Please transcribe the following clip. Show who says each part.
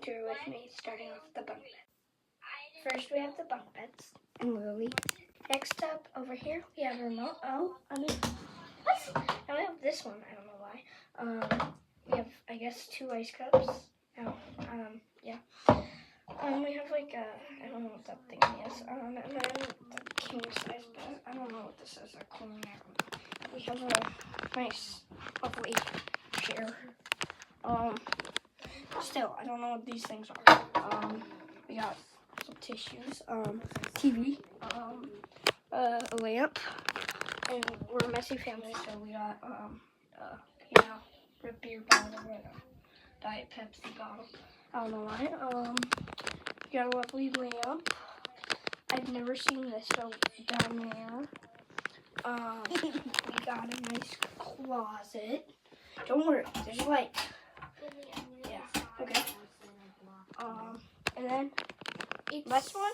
Speaker 1: through with me, starting off the bunk bed. First, we have the bunk beds and Lily. Next up, over here, we have a remote. What? Now we have this one. I don't know why. We have, I guess, 2 ice cups. Yeah. We have like I don't know what that thing is. And then the king size bed. I don't know what this is. A queen. We have a nice, lovely chair. Still, I don't know what these things are. We got some tissues, TV, a lamp, and we're a messy family, so we got, root beer bottle and a Diet Pepsi bottle. I don't know why. We got a lovely lamp. I've never seen this down there. We got a nice closet. Don't worry, there's light. Yeah, okay. And then last one,